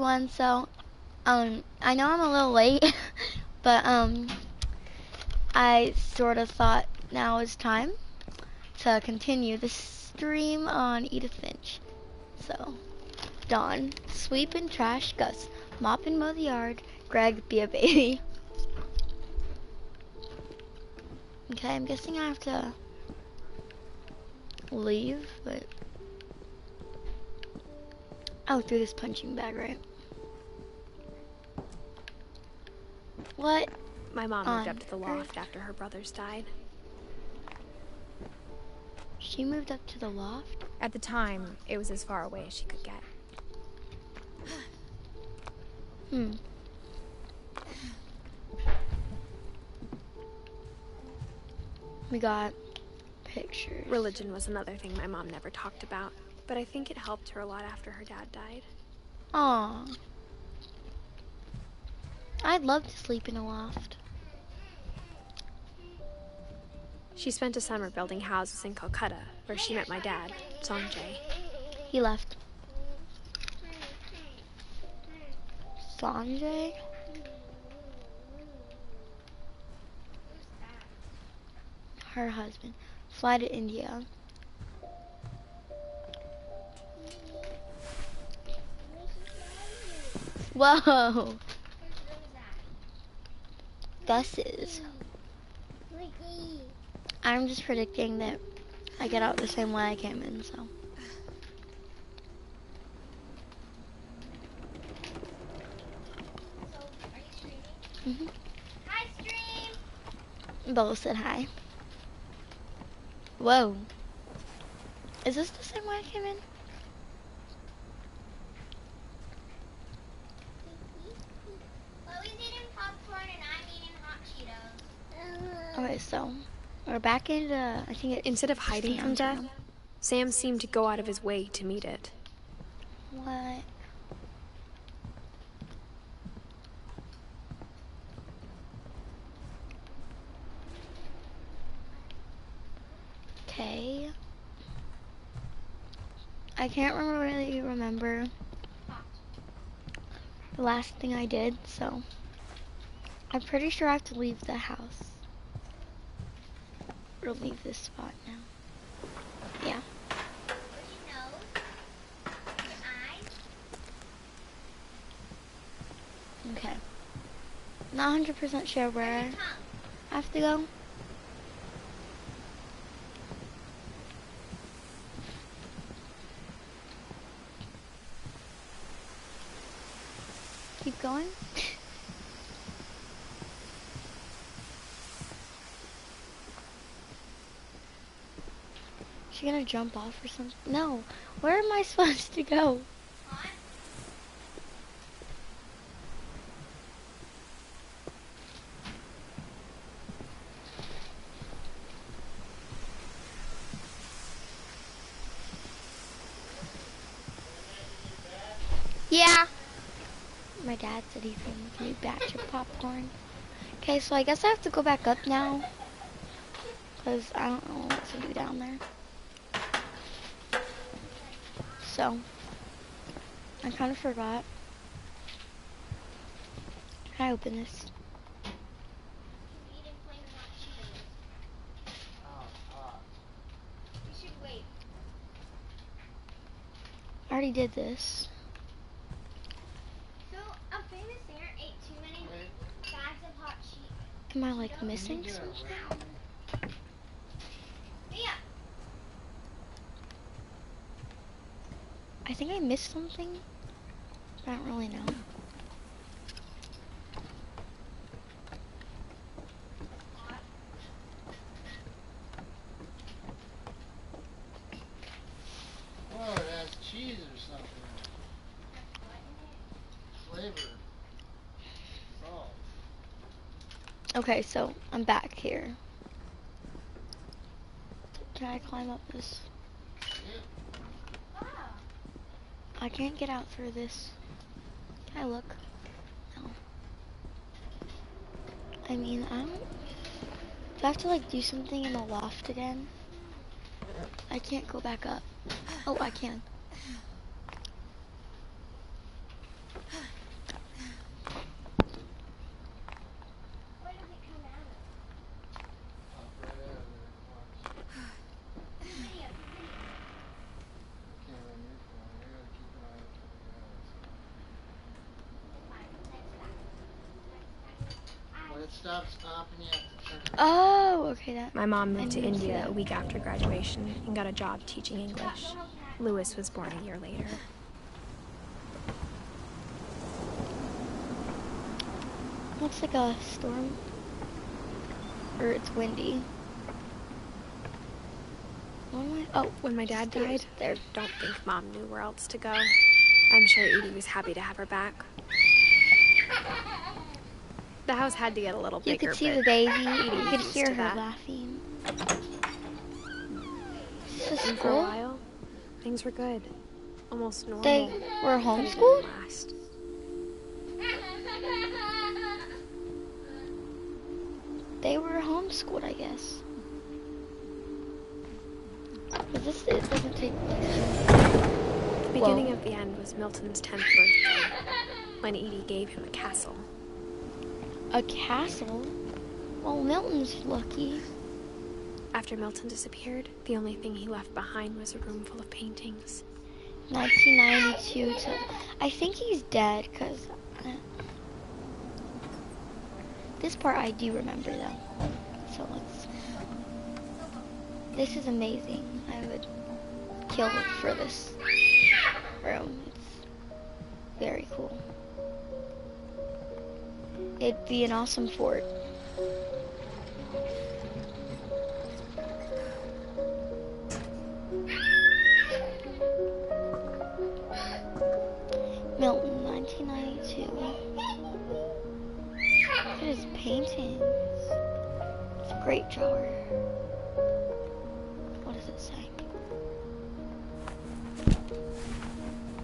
everyone. So, I know I'm a little late, but I sort of thought now is time to continue the stream on Edith Finch. So, Dawn, sweep and trash. Gus, mop and mow the yard. Greg, be a baby. Okay, I'm guessing I have to leave, but through this punching bag, right? What? My mom moved up to the loft after her brothers died. She moved up to the loft? At the time, it was as far away as she could get. We got pictures. Religion was another thing my mom never talked about, but I think it helped her a lot after her dad died. Aw. I'd love to sleep in a loft. She spent a summer building houses in Calcutta, where she met my dad, Sanjay. He left. Sanjay? Her husband. Fly to India. Whoa! Gus's. I'm just predicting that I get out the same way I came in, so. Hi, stream! Bella said hi. Whoa. Is this the same way I came in? Chloe's eating popcorn and I'm eating hot Cheetos. Okay, so we're back into, I think it's Instead of hiding from death, Sam seemed to go out of his way to meet it. What? Okay. I can't really remember the last thing I did, so I'm pretty sure I have to leave the house. Or leave this spot now. Yeah. Your nose, your eyes. Okay. Not 100% sure where I have to go. Keep going. Is she gonna jump off or something? No. Where am I supposed to go? Yeah. My dad said he's gonna make a new batch of popcorn. Okay, so I guess I have to go back up now. Because I don't know what to do down there. So, I kind of forgot. Can I open this? We should wait. I already did this. So, a famous singer ate too many bags of hot Cheetos. Am I like missing something? Yeah. I think I missed something. I don't really know. Oh, it has cheese or something. Flavor. Salt. Okay, so I'm back here. Can I climb up this? Yeah. I can't get out through this. Can I look? No. I mean, I don't... Do I have to like do something in the loft again? I can't go back up. Oh, I can. stop stopping, you have to turn. Oh, okay, that. My mom I moved to didn't see India that. a week after graduation and got a job teaching English. Lewis was born a year later. Looks like a storm. Or it's windy. Oh, When my dad stairs. died, There. I don't think Mom knew where else to go. I'm sure Edie was happy to have her back. The house had to get a little You bigger, could see but the baby. Edie You was could used hear to her that. laughing. This is And for a cool. while, things were good. Almost normal. They were But it didn't homeschooled? last. They were homeschooled, I guess. But this it doesn't take place. The beginning of the end was Milton's 10th birthday, when Edie gave him a castle. A castle? Well, Milton's lucky. After Milton disappeared, the only thing he left behind was a room full of paintings. 1992 to... I think he's dead, because... This part I do remember, though. So let's... This is amazing. I would kill for this room. It's very cool. It'd be an awesome fort. Milton, 1992. Look at his paintings. It's a great drawer. What does it say?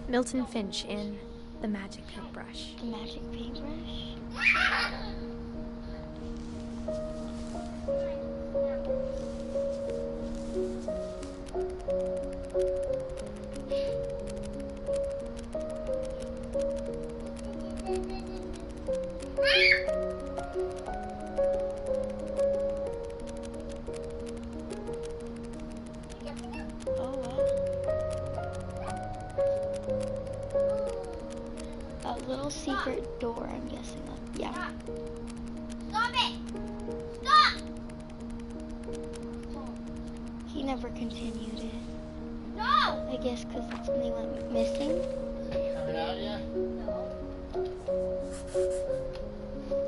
Milton Finch in The Magic Paintbrush. The magic paintbrush. Oh wow. A little secret door, I'm guessing. Yeah. Stop it! Stop! He never continued it. No! I guess because that's when he went missing. Is it coming out yet?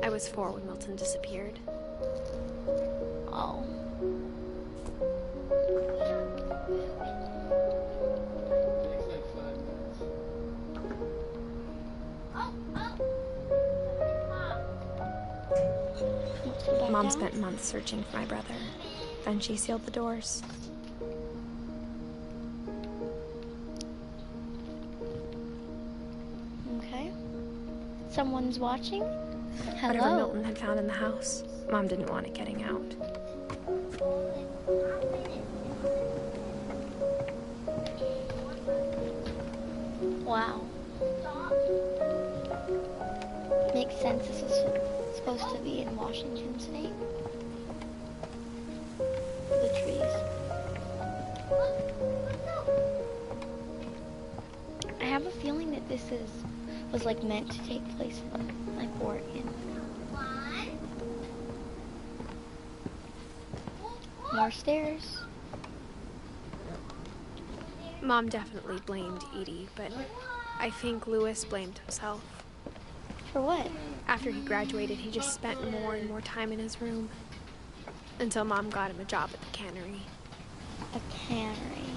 I was 4 when Milton disappeared. Oh. Takes like 5 minutes. Let's go back Mom down. spent months searching for my brother. Then she sealed the doors. Okay. Someone's watching? Whatever Hello. Milton had found in the house, Mom didn't want it getting out. Wow. Makes sense. This is supposed to be in Washington State. The trees. I have a feeling that this was like meant to take place in like Oregon. More stairs. Mom definitely blamed Edie, but I think Lewis blamed himself. For what? After he graduated, he just spent more and more time in his room. Until Mom got him a job at the cannery. A cannery.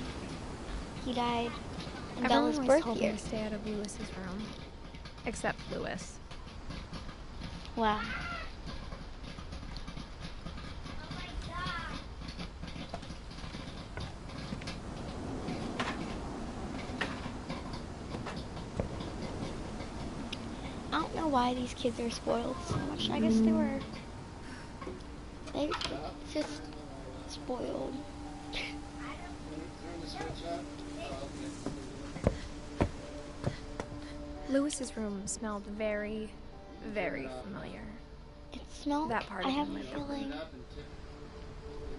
He died in Everyone Bella's always birth told year. me to stay out of Lewis's room. Except Lewis. Wow. I don't know why these kids are spoiled so much. I guess they just spoiled. Turn the switch up. Oh, okay. Lewis's room smelled very, very familiar. It smells. That part I of have him a lived feeling. Up and tip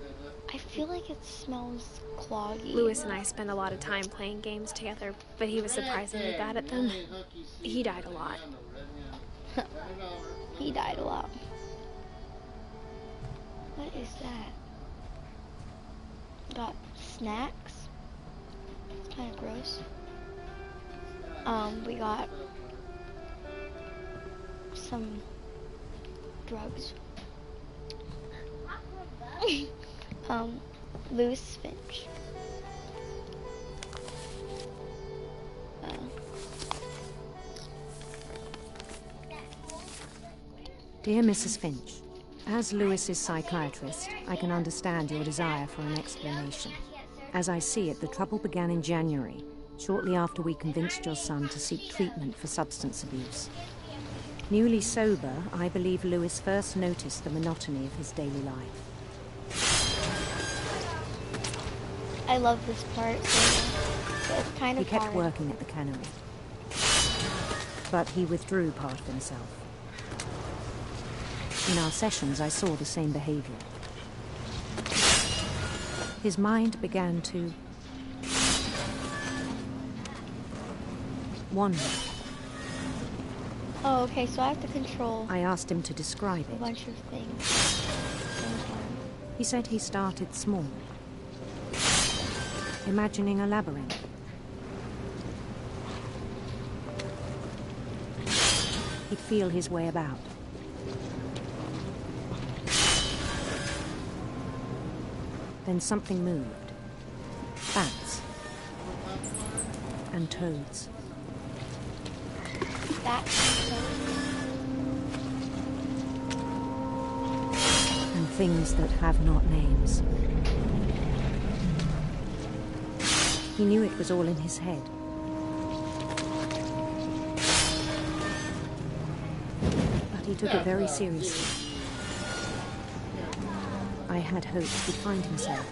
that up. I feel like it smells cloggy. Lewis and I spent a lot of time playing games together, but he was surprisingly bad at them. He died a lot. He died a lot. What is that? Got snacks. It's kind of gross. We got some drugs. Edith Finch. Dear Mrs. Finch, as Lewis's psychiatrist, I can understand your desire for an explanation. As I see it, the trouble began in January, shortly after we convinced your son to seek treatment for substance abuse. Newly sober, I believe Lewis first noticed the monotony of his daily life. I love this part. It's kind of He kept hard. working at the cannery, but he withdrew part of himself. In our sessions, I saw the same behavior. His mind began to wander. Oh, okay, so I have to control I asked him to describe a it. bunch of things. He said he started small, imagining a labyrinth. He'd feel his way about. Then something moved. Bats. And toads. That's And things that have not names. He knew it was all in his head. But he took it very seriously. I had hoped he'd find himself.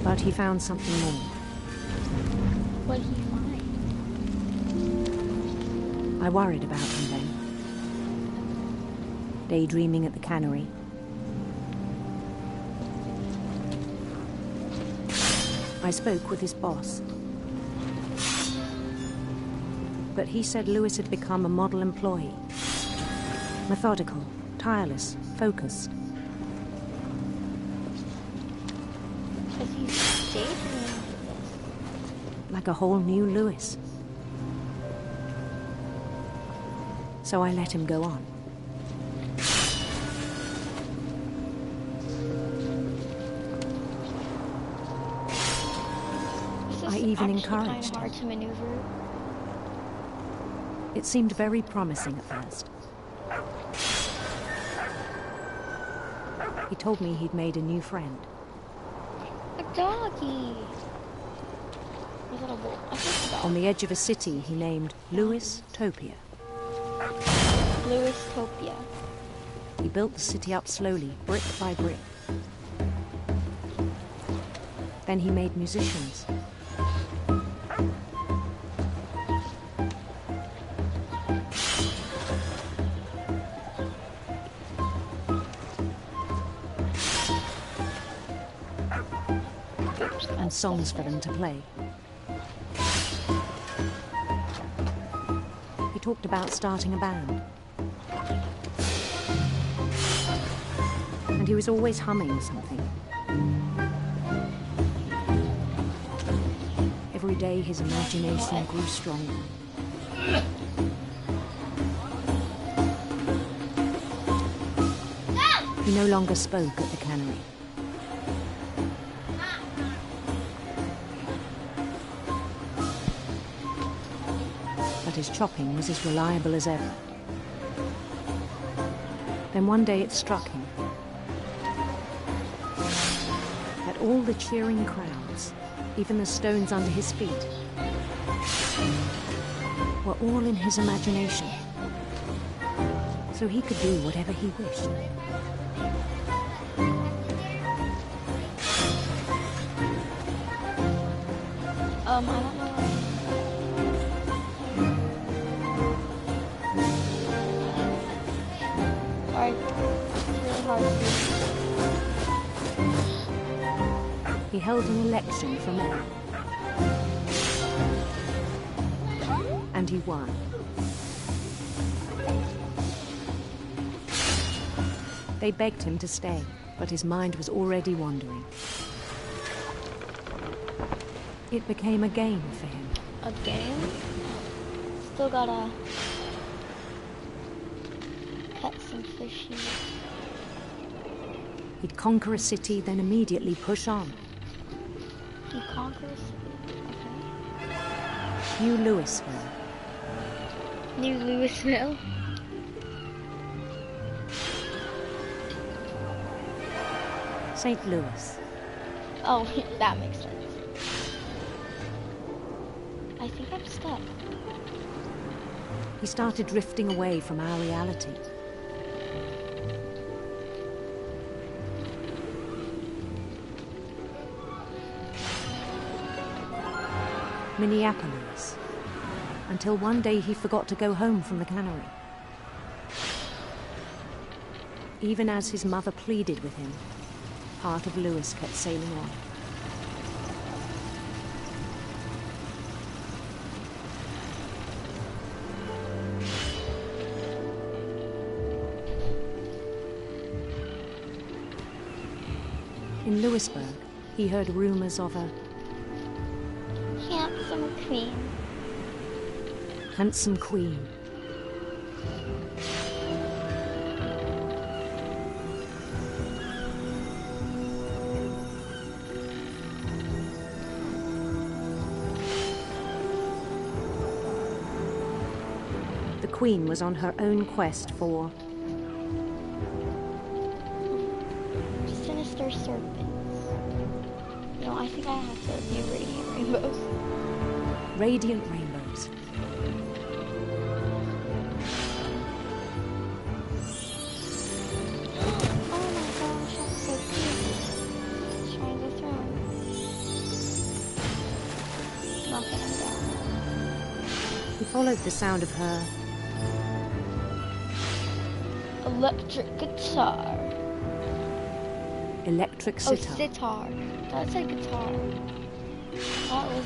But he found something more. what he finds. I worried about him then. Daydreaming at the cannery. I spoke with his boss. But he said Lewis had become a model employee. Methodical, tireless, focused. Because he's daydreaming. Like a whole new Lewis. So I let him go on. I even encouraged him. Hard to maneuver. It seemed very promising at first. He told me he'd made a new friend. A doggy. Was it a wolf? I think it's a dog. On the edge of a city he named Lewis Topia. Lewis Topia. He built the city up slowly, brick by brick. Then he made musicians. And songs for them to play. He talked about starting a band. And he was always humming something. Every day his imagination grew stronger. He no longer spoke at the cannery. But his chopping was as reliable as ever. Then one day it struck him that all the cheering crowds, even the stones under his feet, were all in his imagination. So he could do whatever he wished. I don't know. Sorry. It's really hard to He held an election for mayor. 21. They begged him to stay, but his mind was already wandering. It became a game for him. A game? Still gotta catch some fishies. He'd conquer a city, then immediately push on. He conquers. Okay. New Louisville. New Louisville. St. Louis. Oh, that makes sense. I think I'm stuck. He started drifting away from our reality. Minneapolis. Until one day he forgot to go home from the cannery. Even as his mother pleaded with him, part of Louis kept sailing on. In Louisburg, he heard rumors of a Handsome queen. handsome queen. The queen was on her own quest for Sinister serpents. No, I think I have to do radiant rainbows. radiant rainbows. Oh my gosh, that's so cute. Trying to throw. Knocking him down. He followed the sound of her Electric guitar. electric Oh, sitar. sitar. That's a guitar. That was.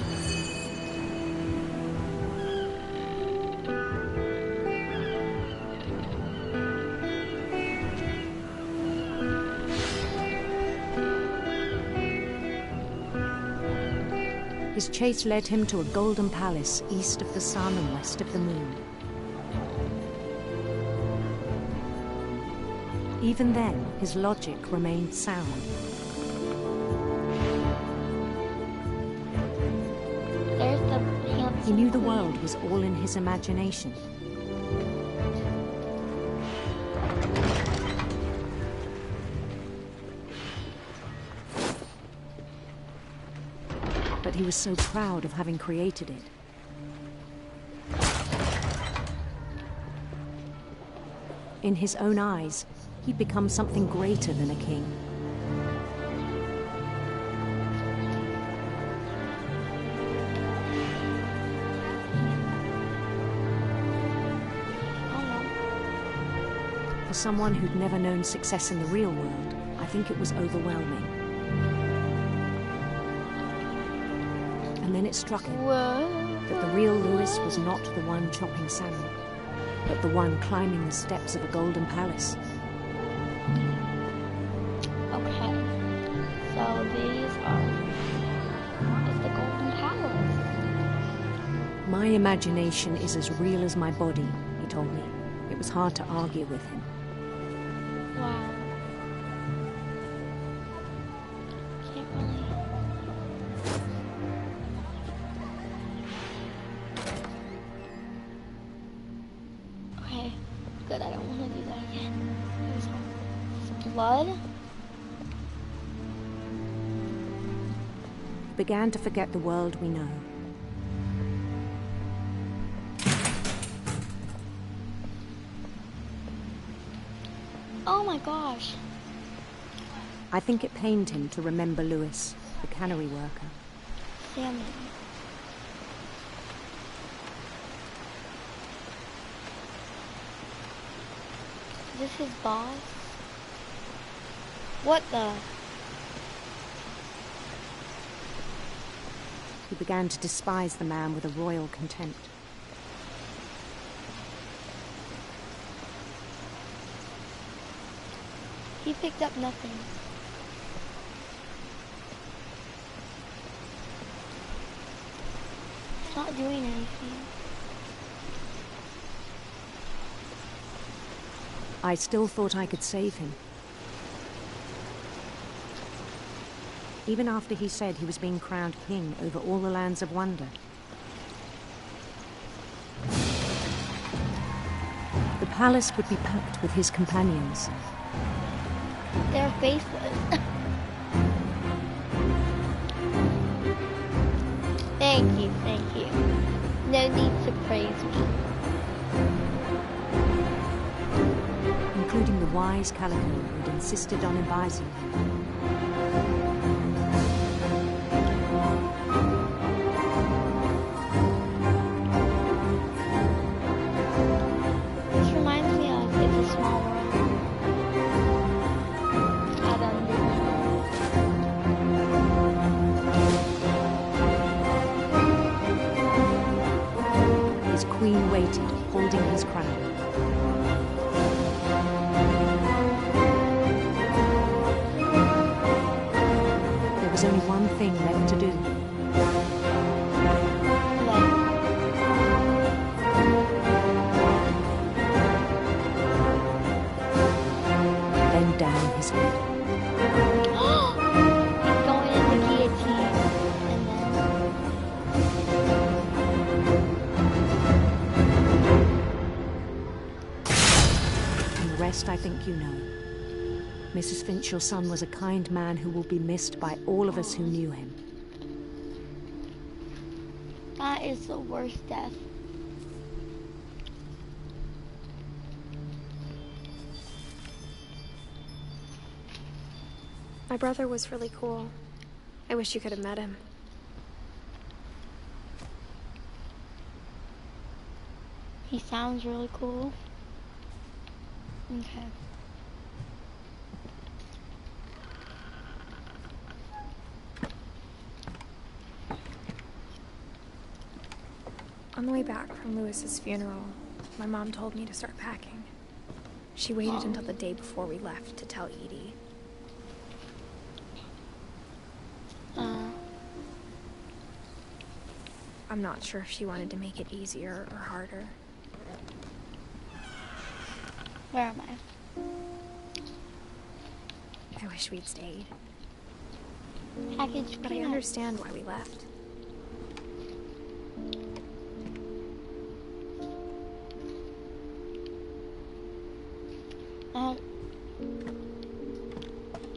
His chase led him to a golden palace east of the sun and west of the moon. Even then, his logic remained sound. There's the handsome He knew the queen. world was all in his imagination. But he was so proud of having created it. In his own eyes, he'd become something greater than a king. Oh no. For someone who'd never known success in the real world, I think it was overwhelming. And then it struck him Whoa. that the real Louis was not the one chopping salmon, but the one climbing the steps of a golden palace. Okay. So these is the Golden Palace. My imagination is as real as my body, he told me. It was hard to argue with him. Wow. Can't really. Okay. Good, I don't want to do that again. Some blood. He began to forget the world we know. Oh my gosh. I think it pained him to remember Louis, the cannery worker. Salmon. Is this his boss? What the? He began to despise the man with a royal contempt. He picked up nothing. It's not doing anything. I still thought I could save him. Even after he said he was being crowned king over all the lands of wonder. The palace would be packed with his companions. They're faceless. Thank you, thank you. No need to praise me. Including the wise Calico who'd insisted on advising him. This reminds me of It's a Small World. Adam Dune. His queen waited, holding his crown. There was only one thing left to do. Bend down his head. He's going in the guillotine. And then... And the rest I think you know. Mrs. Finch, your son was a kind man who will be missed by all of us who knew him. That is the worst death. My brother was really cool. I wish you could have met him. He sounds really cool. Okay. On the way back from Lewis's funeral, my mom told me to start packing. She waited until the day before we left to tell Edie. I'm not sure if she wanted to make it easier or harder. Where am I? I wish we'd stayed. Package But I understand why we left.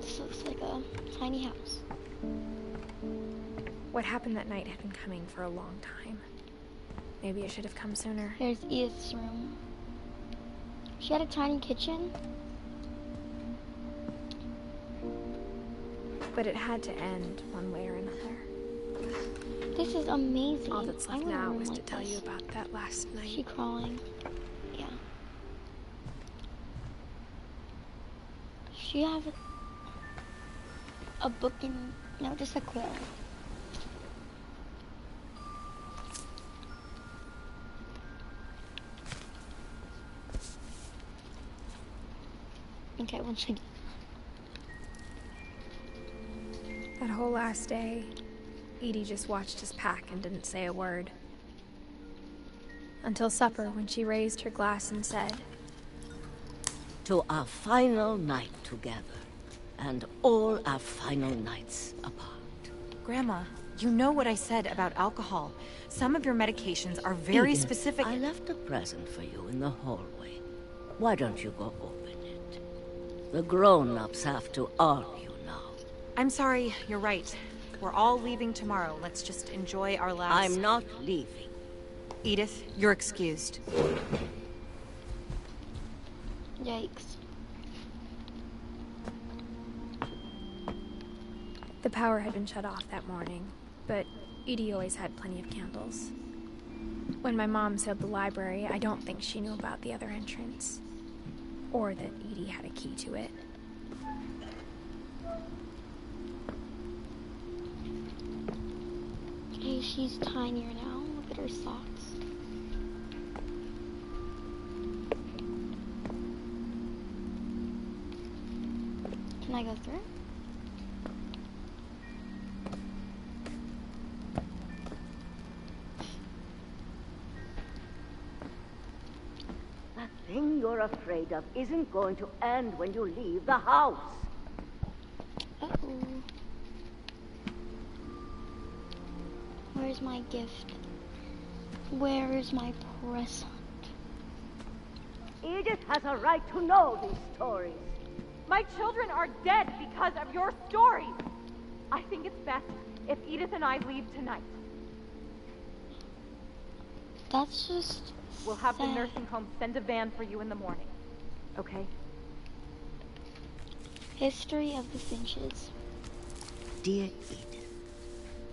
This looks like a tiny house. What happened that night had been coming for a long time. Maybe it should have come sooner. Here's Edith's room. She had a tiny kitchen. But it had to end one way or another. This is amazing. All that's I left want a now room is to like tell this. you about that last night. Is she crawling? Yeah. Does she have a book in... No, just a quill. Okay, once again. That whole last day, Edie just watched us pack and didn't say a word. Until supper, when she raised her glass and said, "To our final night together, and all our final nights apart." Grandma, you know what I said about alcohol. Some of your medications are very Edith, specific. I left a present for you in the hallway. Why don't you go open it? The grown-ups have to argue now. I'm sorry, you're right. We're all leaving tomorrow. Let's just enjoy our last... I'm not leaving. Edith, you're excused. Yikes. the power had been shut off that morning, but Edie always had plenty of candles. When my mom sealed the library, I don't think she knew about the other entrance, or that Edie had a key to it. Okay, she's tinier now. Look at her socks. Can I go through? That thing you're afraid of isn't going to end when you leave the house. Uh-oh. Where's my gift? Where is my present? Edith has a right to know these stories. My children are dead because of your stories. I think it's best if Edith and I leave tonight. That's just We'll have the sad. nursing home send a van for you in the morning. Okay? History of the Finches. Dear Edith,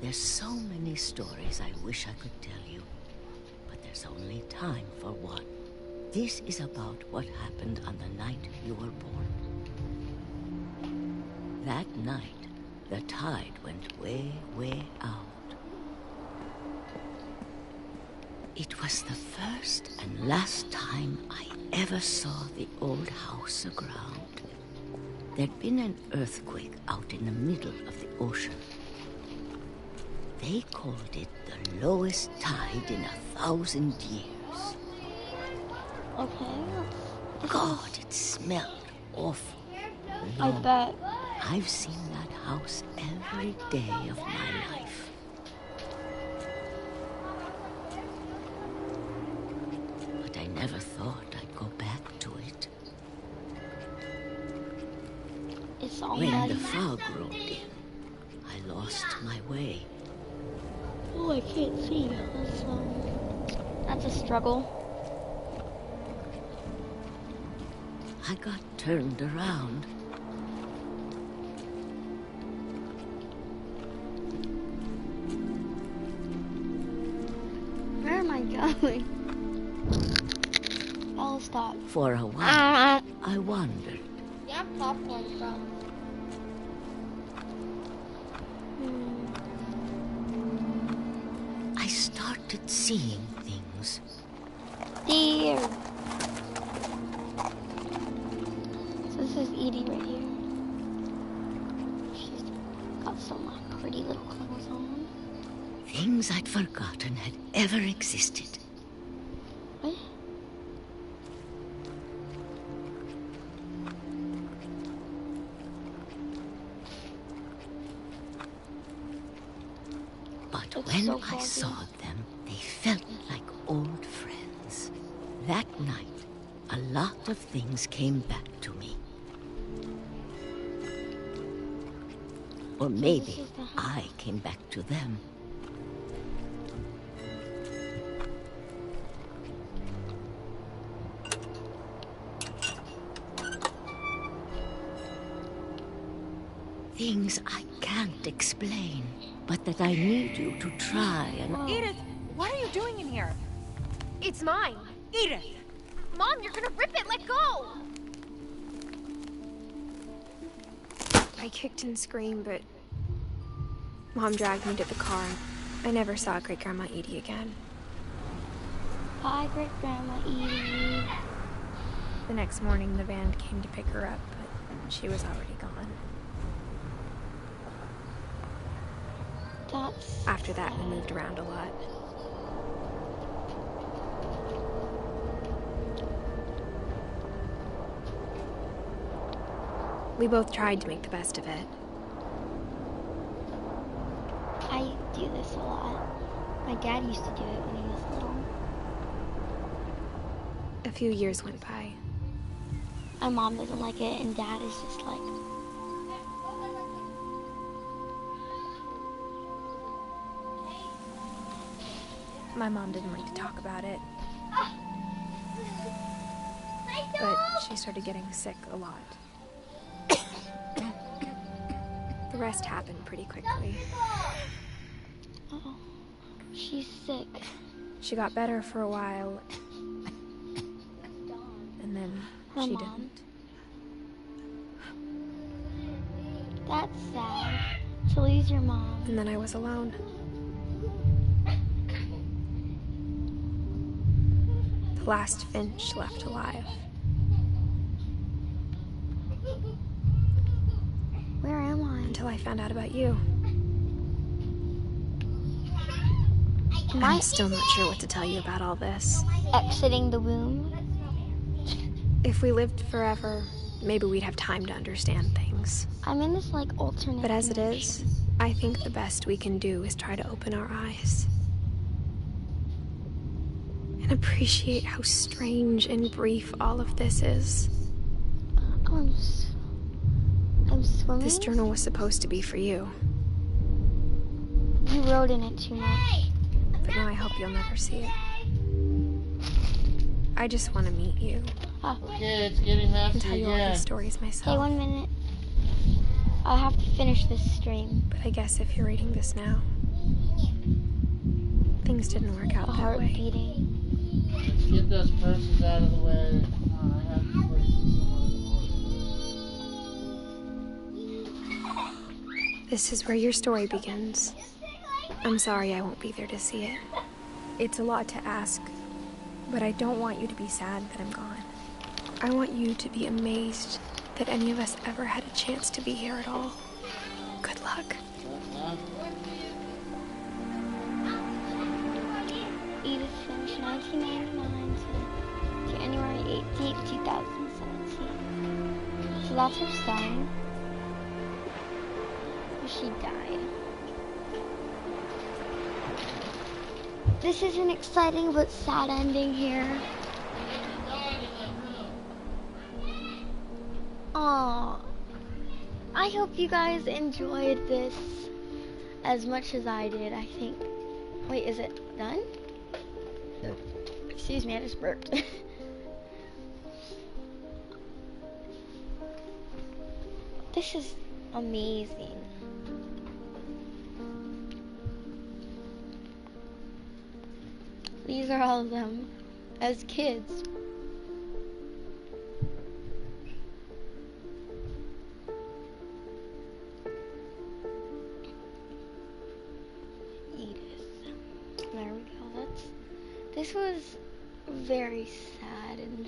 there's so many stories I wish I could tell you, but there's only time for one. This is about what happened on the night you were born. That night, the tide went way, way out. It was the first and last time I ever saw the old house aground. There'd been an earthquake out in the middle of the ocean. They called it the lowest tide in 1,000 years. Okay. God, it smelled awful. I bet. I've seen that house every day of my life. But I never thought I'd go back to it. It's all When muddy. the fog rolled in, I lost my way. Oh, I can't see. That's a struggle. I got turned around. Where am I going? I'll stop. For a while, I wandered. Yeah, popcorn from. I started seeing things. Deer. So this is Edie right here. She's got some like pretty little clothes on. Things I'd forgotten had ever existed. What? But It's when so I foggy. saw them, they felt like old friends. That night, a lot of things came back to me. Or maybe is the house. I came back to them. Things I can't explain, but that I need you to try and... Edith, what are you doing in here? It's mine. Edith! Mom, you're gonna rip it. Let go. I kicked and screamed, but Mom dragged me to the car. I never saw Great Grandma Edie again. Bye, Great Grandma Edie. The next morning, the van came to pick her up, but she was already gone. That's After that, we moved around a lot. We both tried to make the best of it. I do this a lot. My dad used to do it when he was little. A few years went by. My mom doesn't like it, and dad is just like, My mom didn't like to talk about it, but she started getting sick a lot. The rest happened pretty quickly. oh, she's sick. She got better for a while, and then Her she mom. didn't. That's sad. To lose your mom. And then I was alone. The last Finch left alive. until I found out about you. Am I I'm still not sure what to tell you about all this. exiting the womb? If we lived forever, maybe we'd have time to understand things. I'm in this like alternate But as it dimension. is, I think the best we can do is try to open our eyes. And appreciate how strange and brief all of this is. Oh, I'm swimming. This journal was supposed to be for you, You wrote in it too much. but now I hope you'll never see it. I just want to meet you Okay, it's getting and messy tell you all again. these stories myself. Hey, 1 minute. I have to finish this stream. But I guess if you're reading this now, things didn't work out A that heart way. beating. Let's get those purses out of the way. Come on, I have to put some This is where your story begins. I'm sorry I won't be there to see it. It's a lot to ask, but I don't want you to be sad that I'm gone. I want you to be amazed that any of us ever had a chance to be here at all. Good luck. Edith Finch, 1999 to January 18th, 2017. So that's her son. She died. This is an exciting but sad ending here. Aww. I hope you guys enjoyed this as much as I did, I think. Wait, is it done? Excuse me, I just burped. This is amazing. These are all of them as kids. Edith. There we go. This was very sad, and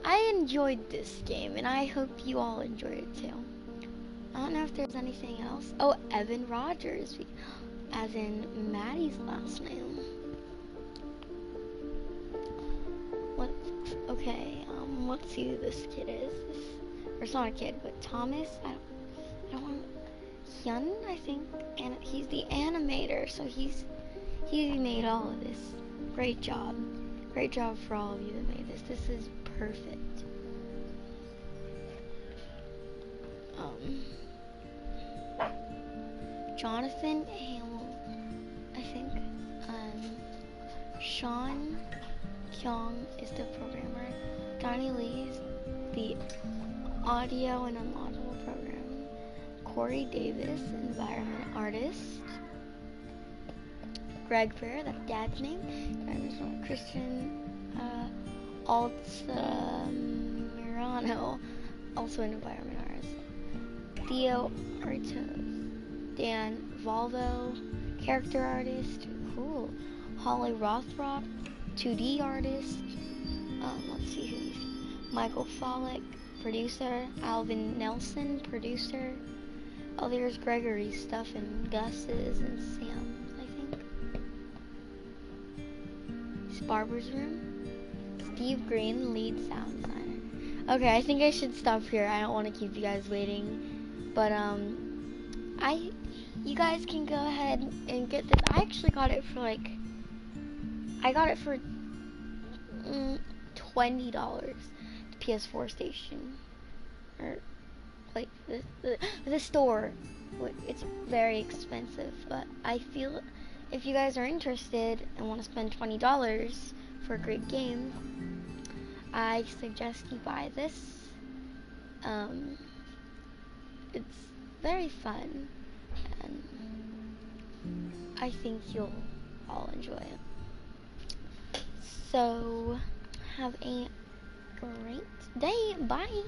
I enjoyed this game, and I hope you all enjoyed it too. I don't know if there's anything else. Oh, Evan Rogers, as in Maddie's last name. Okay, let's see who this kid is. Or it's not a kid, but Thomas. I don't want. Hyun, I think, and he's the animator, so he made all of this. Great job for all of you that made this. This is perfect. Jonathan Hamill, I think. Sean Kyung is the programmer. Donnie Lee is the audio and unlockable programming. Corey Davis, environment artist. Greg Fair, that's Dad's name. Christian Altamirano, also an environment artist. Theo Artos. Dan Volvo, character artist. Cool. Holly Rothrock, 2D artist. Let's see who's. Michael Follick, producer. Alvin Nelson, producer. Oh, there's Gregory's stuff and Gus's and Sam's, I think. It's Barber's Room. Steve Green, lead sound designer. Okay, I think I should stop here. I don't want to keep you guys waiting. But, you guys can go ahead and get this. I actually got it for $20 the PS4 station, or like the store. It's very expensive, but I feel if you guys are interested and want to spend $20 for a great game, I suggest you buy this. It's very fun, and I think you'll all enjoy it. So, have a great day. Bye.